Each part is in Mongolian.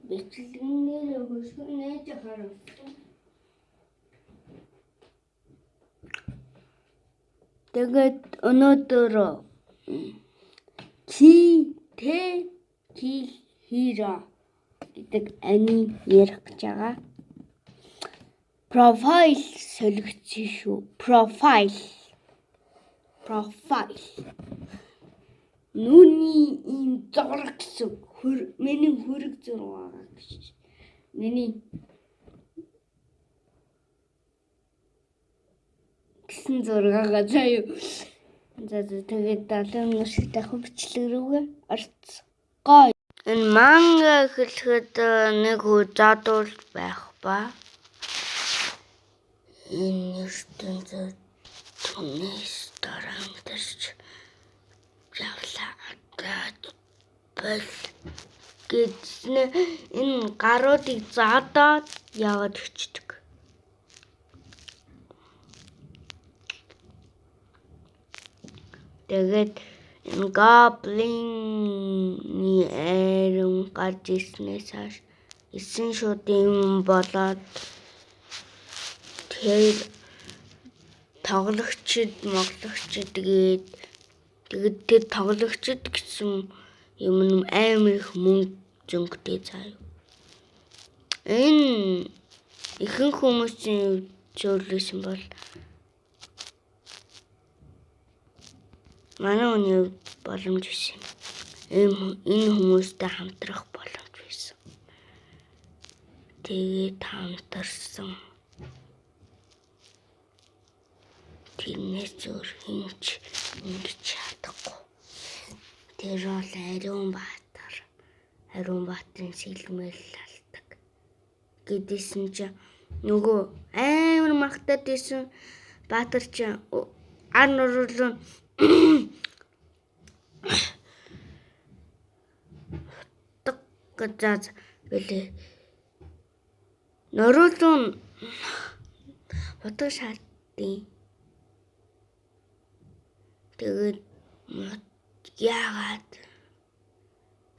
бичлэгнээр хөршин нээж харуулсан. Тэгээд өнөөдөр Хиро гэдэг аним ярих гэж байгаа. Профайл солигдсон шүү. Профайл. Нүуний ийм зураг гэсэн. Миний хөрөг зураг байгаа гэж. Миний гэсэн зураагаа заяа. За тэгээд 70 минут шиг дахин бичлэг рүүгээ орцгоо. Энэ манга эхлэхэд нэг задуул байх ба. Энэ ертөнцид түнээс дарамтарч явлаа бол гэдснэ энэ гаруудыг задаад яваад өчтдөг. Тэгээд энэ гоблинны айрон гарч ирснээс хойш 9 шуудын болоод тэр тоглогчд тэгээд тэр тоглогчд гэсэн юм амар их мөнгө зөнгөтэй заяа. Энэ ихэнх хүмүүсийн зөвлөсөн бол манай хүний боломж биш юм. Энэ хүмүүстэй хамтрах боломж байсан. Тэгээд хамтарсан. Тэрнээс зөөр хинч ингэж чадахгүй. Тэр бол Ариун Баатарын сэлмэл алдаг. Гэдээсэн чинь нөгөө амар магтаад исэн Баатар чинь ар нуруулан гэж бэлээ. Нуруулан утга шаардیں۔ Тэгээд яагаад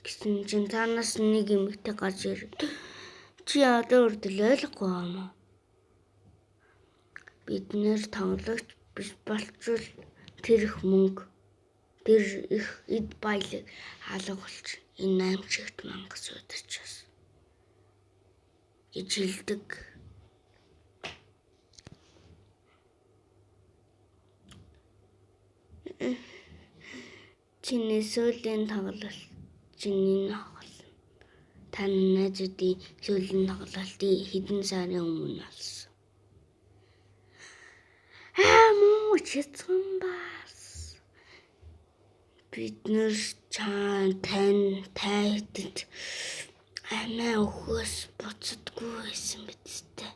гэсэн чинь танаас нэг эмэгтэй гарч ирээд чи одоо үрдэл ойлгохгүй юм уу? Бид нэр тоглогч биш болчвол тэр их мөнгө тэр их эд баялаг алга болж энэ аймчигт мангас удирчаас гэж хэлдэг. Чиний сүүлийн тоглолт чиний тоглолт. Таны найзуудын сүүлийн тоглолтын хэдэн сарын өмнө болсон. Муу чицэн бас. Бид нэр тайдад амиа өхөөс буцадгүй байсан бидтэй.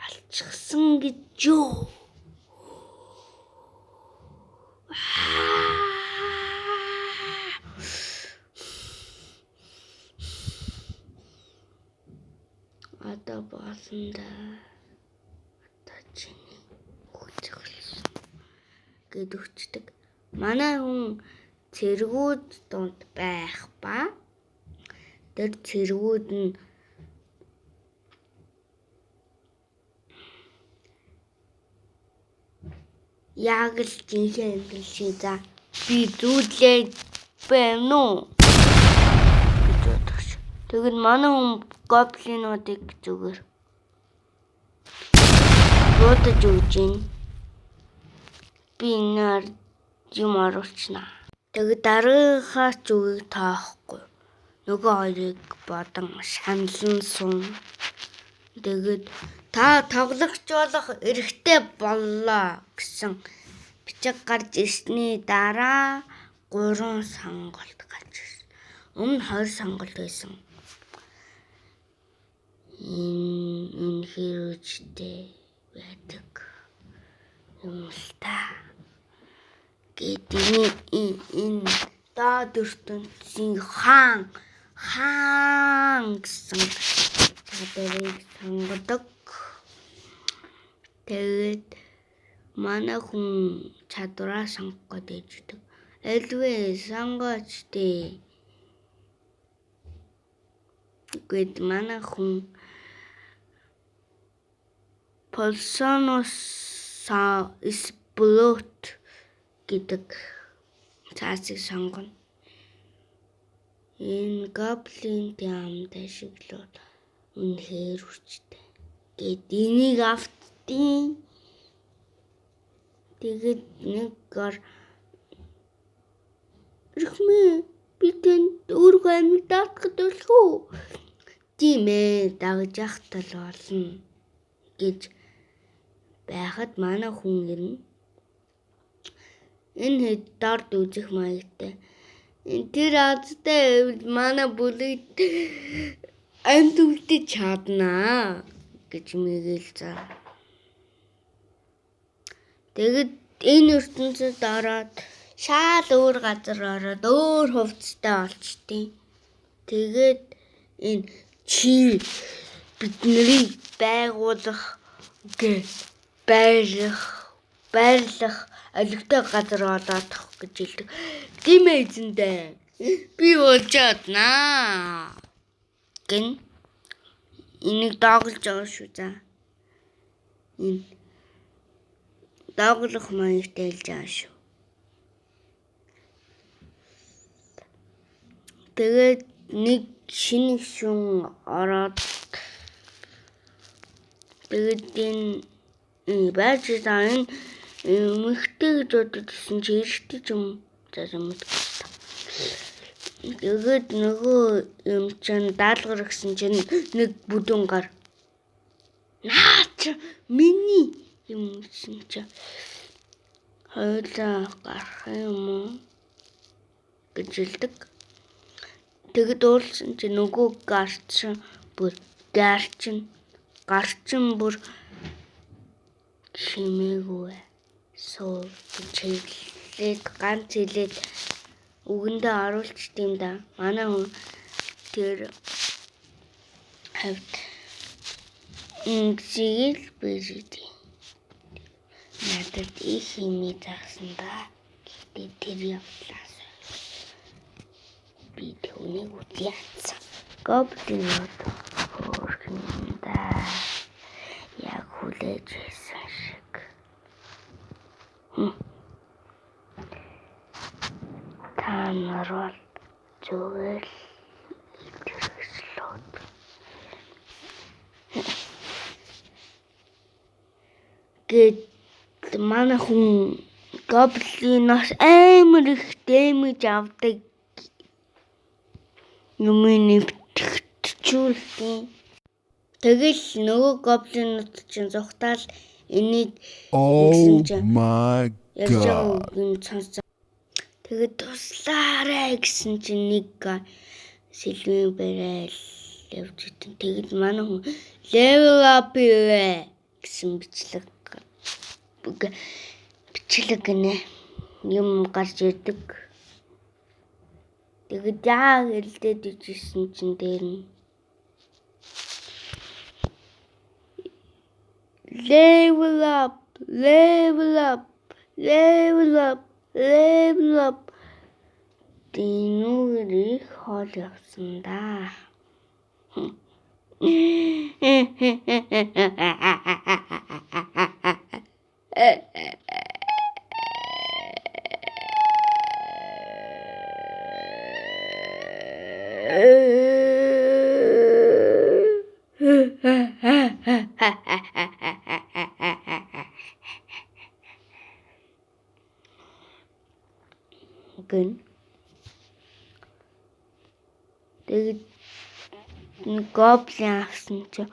Алчсан гэж юу? Одоо болонда чиний хүчгэлсэн гэд өчтдөг. Манай хүн цэргүүд донд байх ба тэр цэргүүд нь яг л жинхэнэ амьдрал шиг за би зүйлээ байна уу? Тэгвэл манай хүн гоблинуудыг зүгээр бодож өгч юм. Би нэр юм оруулчихна. Тэгээд дараагийнхаа ч үгийг таахгүй. Нөгөө хоёрыг бодон шаналн сум. Тэгээд та тоглогч болох эрхтэй боллоо гэсэн бичиг гарч ирсний дараа 3 сонголт гарч ирсэн. Өмнө 20 сонголт байсан. Энэ хэрэгжтэй байдаг юм л та. Гэдэг энэ доод ертөнцийн хаан гэсэн чадварыг сонгодог. Тэгээд манай хүн чадвараа сонгох гэдэг дэждэг. Элвээ сонгооч дээ. Гэт манай хүн Полсонос Сплот гэдэг цаасыг сонгоно. Энэ гоблинт амд ашиглал үнэхээр хүчтэй. Гэт энийг автын. Тэгээд нэг гар Рхмэ би тэнд өөргөө амьд даатгад болох уу? Тийм ээ, дагж явахтал болно гэж байхад манай хүн ирнэ. Энэ хэд дорд үзэх маягтай. Тэр азтай байвал манай бүлэгт амьд үлдэж чаднаа гэж мэгээлзээ. Тэгэд энэ ертөнцид ороод шал өөр газар ороод өөр хувцастай болчтیں۔ Тэгээд энэ чи биднийг байгуулах байрлах олигтой газар олоодох гэж хэлдэг. Тийм ээ эзэндээ. Би болж чаднаа. Гэн энийг дагуулж байгаа шүү за. Энэ дагуулах маягтай хэлж байгаа шүү. Тэгээд нэг шинэ шүн ороод тэгээд энэ байж байгаа энэ мөхтэй гэж боддогсэн чи эрэгтэй ч юм заа мэдгүй. Тэгээд нөгөө юм чинь даалгар гэсэн чинь нэг бүдүүн гар. Наач миний юм чинь чи хойлоо гарах юм уу гэж хэлдэг. Тэгэд уулсан чи нөгөө гарчин бүр химээгүй суу гэж хэлээд ганц хэлээд үгэндээ оруулчих тийм да. Манай хүн тэр хавд ингээл бижиди. Надад их химээ заасан да. Гэтэ тэр явлаас би түүнийг үтээсэн. Гоблинууд хөөрхөндөө яг хүлээж байсан шиг. Та нар бол зүгээр л илэрхийлээд. Гэт манай хүн гоблиноос амар их дэмэж авдаг. Юм нэвтчихүүлсэн. Тэгэл нөгөө гоблинууд чинь зүхтаал энийг Oh my god. Тэгээд туслаарай гэсэн чинь нэг сэлмийн барайл явж идэв. Тэгэд манай хүн level up гэсэн бичлэг гинэ юм гарч ирдэг. Тэгэд яа хэлдээд ижсэн чинь дээр нь level up Тинүүрийг хоол явсан да. Гэн тэгээд гоблин авсан чи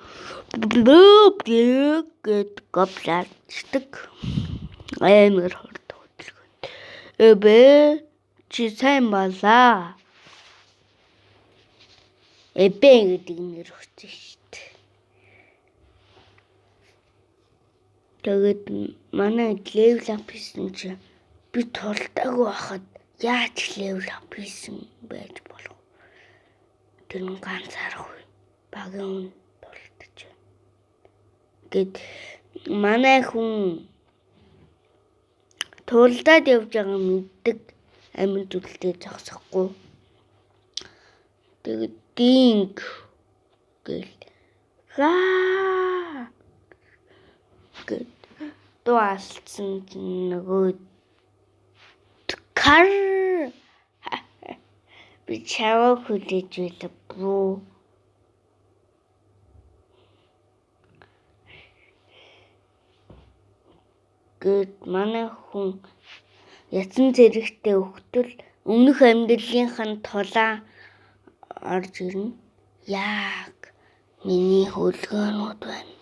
гэд гоблинчдаг амар хорд хөдөлгөөн. Эбэ чи сайн балаа. Эбэ гэдэг нэр өгсөн шүү дээ. Тэгээд манай level up хийсэн чи би тултаагүй байхад яаж level up хийсэн байж болох. Тэр нь ганцааргүй багийн тултаж байна. Гэт манай хүн тулдаад явж байгаа мэддэг амьд зүйлтэй зогсохгүй. Тэгээд динг гэл гаа гэд дуу алдсан нөгөө кар би чаваа хүлээж байлаа бүү. Гэт манай хүн ятсан зэрэгтэй өгтөл өмнөх амьдралынхаа тулаан орж ирнэ. Яг миний хөлгөөнүүд байна.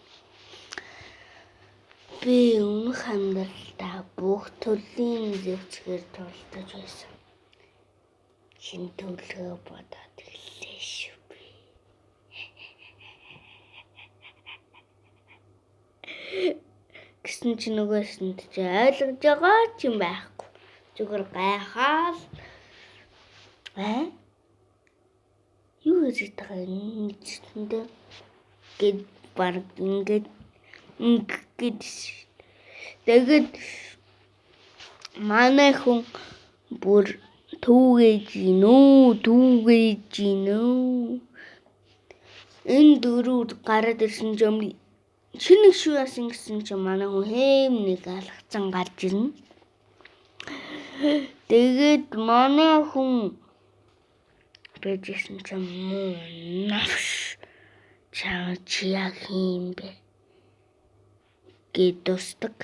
Би өмнөх амьдралдаа бүх төрлийн зэвсгээр тулдаж байсан. Шинэ төлгөө бодоод хэллээ шүү би. Гэсэн чи нөгөөсөнд чи ойлгож байгаа ч юм байхгүй. Зүгээр гайхаад юу гэж байгаа юм бэ? Гэт баг ингээд тэгээд манай хүн бүр түүгэж гинөө. Энэ дөрөв гараад ирсэн юм. Шинэ шүү яасан гэсэн чи манай хүн хэм нэг алгацсан гарч ирнэ. Тэгээд манай хүн бэжсэн чи муу навш чаа чи яг юм бэ гэд дусдаг.